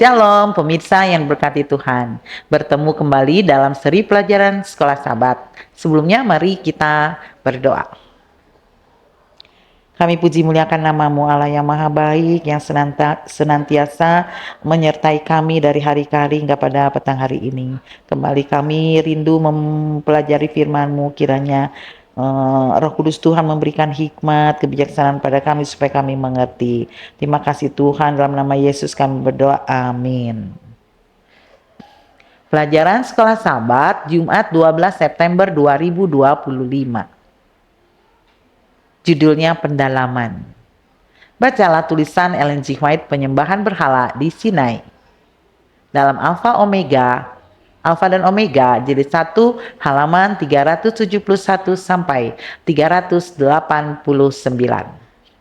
Shalom pemirsa yang berkati Tuhan. Bertemu kembali dalam seri pelajaran Sekolah Sabat. Sebelumnya mari kita berdoa. Kami puji muliakan nama-Mu Allah yang maha baik, yang senantiasa menyertai kami dari hari ke hari hingga pada petang hari ini. Kembali kami rindu mempelajari firman-Mu, kiranya Roh Kudus Tuhan memberikan hikmat, kebijaksanaan pada kami supaya kami mengerti. Terima kasih Tuhan, dalam nama Yesus kami berdoa, amin. Pelajaran Sekolah Sabat, Jumat 12 September 2025. Judulnya Pendalaman. Bacalah tulisan Ellen G. White, Penyembahan Berhala di Sinai. Dalam Alfa dan Omega, jilid 1, halaman 371 sampai 389.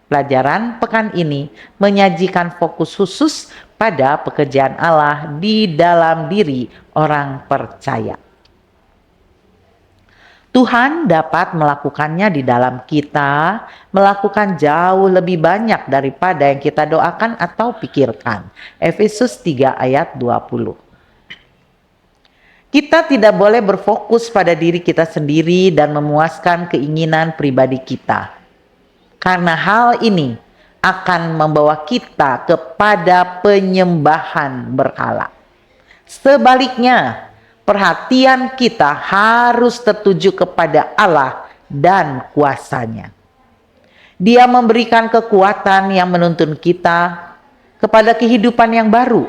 Pelajaran pekan ini menyajikan fokus khusus pada pekerjaan Allah di dalam diri orang percaya. Tuhan dapat melakukannya di dalam kita, melakukan jauh lebih banyak daripada yang kita doakan atau pikirkan. Efesus 3 ayat 20. Kita tidak boleh berfokus pada diri kita sendiri dan memuaskan keinginan pribadi kita. Karena hal ini akan membawa kita kepada penyembahan berhala. Sebaliknya, perhatian kita harus tertuju kepada Allah dan kuasa-Nya. Dia memberikan kekuatan yang menuntun kita kepada kehidupan yang baru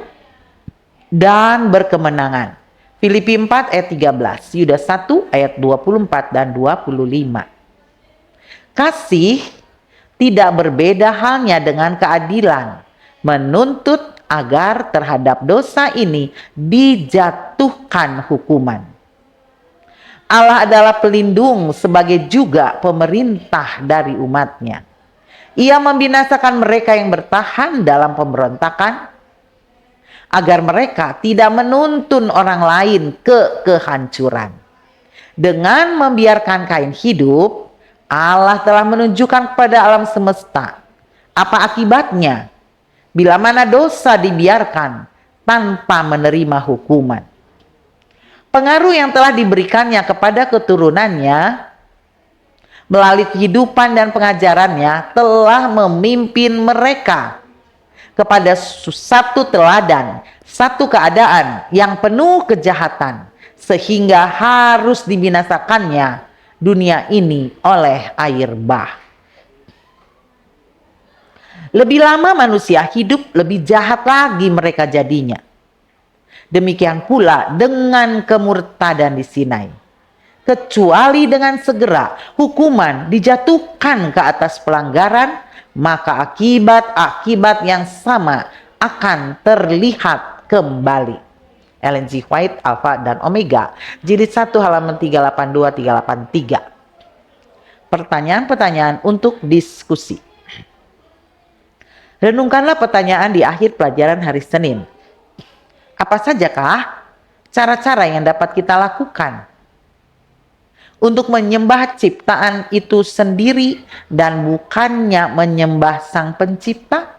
dan berkemenangan. Filipi 4 ayat 13, Yudas 1 ayat 24 dan 25. Kasih tidak berbeda halnya dengan keadilan, menuntut agar terhadap dosa ini dijatuhkan hukuman. Allah adalah pelindung sebagai juga pemerintah dari umat-Nya. Ia membinasakan mereka yang bertahan dalam pemberontakan, agar mereka tidak menuntun orang lain ke kehancuran. Dengan membiarkan Kain hidup, Allah telah menunjukkan kepada alam semesta apa akibatnya bila mana dosa dibiarkan tanpa menerima hukuman. Pengaruh yang telah diberikannya kepada keturunannya melalui kehidupan dan pengajarannya telah memimpin mereka kepada satu teladan, satu keadaan yang penuh kejahatan, sehingga harus dibinasakannya dunia ini oleh air bah. Lebih lama manusia hidup, lebih jahat lagi mereka jadinya. Demikian pula dengan kemurtadan di Sinai. Kecuali dengan segera hukuman dijatuhkan ke atas pelanggaran, maka akibat-akibat yang sama akan terlihat kembali. Ellen G. White, Alfa dan Omega, jilid 1 halaman 382-383. Pertanyaan-pertanyaan untuk diskusi. Renungkanlah pertanyaan di akhir pelajaran hari Senin. Apa sajakah cara-cara yang dapat kita lakukan untuk menyembah ciptaan itu sendiri dan bukannya menyembah Sang Pencipta?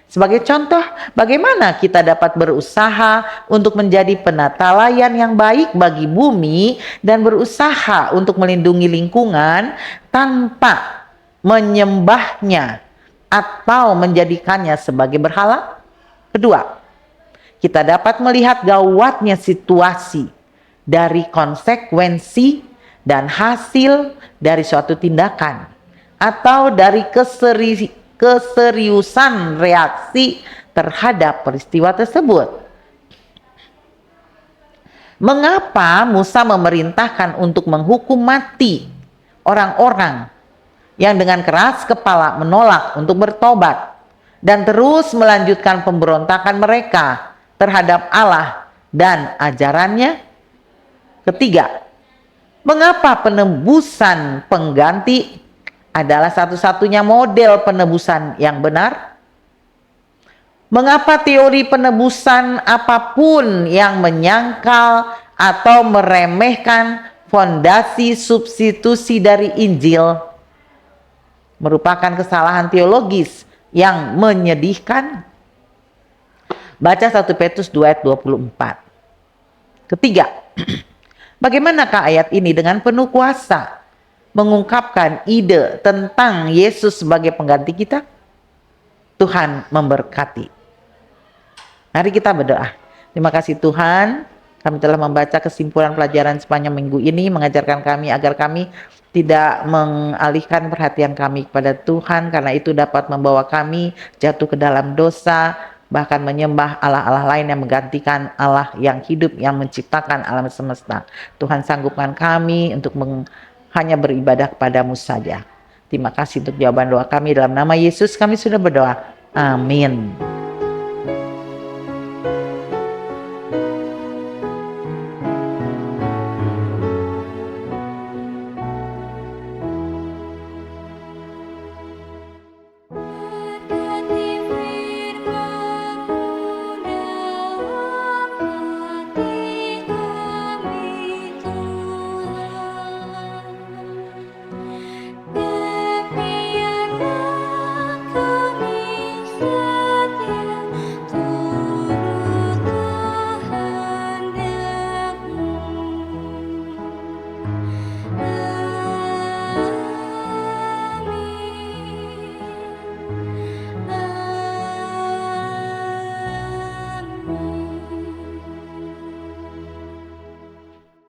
Sebagai contoh, bagaimana kita dapat berusaha untuk menjadi penata layan yang baik bagi bumi dan berusaha untuk melindungi lingkungan tanpa menyembahnya atau menjadikannya sebagai berhala? Kedua, kita dapat melihat gawatnya situasi dari konsekuensi dan hasil dari suatu tindakan atau dari keseriusan reaksi terhadap peristiwa tersebut. Mengapa Musa memerintahkan untuk menghukum mati orang-orang yang dengan keras kepala menolak untuk bertobat dan terus melanjutkan pemberontakan mereka terhadap Allah dan ajarannya? Ketiga, mengapa penebusan pengganti adalah satu-satunya model penebusan yang benar? Mengapa teori penebusan apapun yang menyangkal atau meremehkan fondasi substitusi dari Injil merupakan kesalahan teologis yang menyedihkan? Baca 1 Petrus 2 ayat 24. Ketiga, bagaimanakah ayat ini dengan penuh kuasa mengungkapkan ide tentang Yesus sebagai pengganti kita? Tuhan memberkati. Mari kita berdoa. Terima kasih Tuhan, kami telah membaca kesimpulan pelajaran sepanjang minggu ini, mengajarkan kami agar kami tidak mengalihkan perhatian kami kepada Tuhan, karena itu dapat membawa kami jatuh ke dalam dosa, bahkan menyembah Allah-Allah lain yang menggantikan Allah yang hidup, yang menciptakan alam semesta. Tuhan sanggupkan kami untuk hanya beribadah kepadamu saja. Terima kasih untuk jawaban doa kami, dalam nama Yesus kami sudah berdoa. Amin.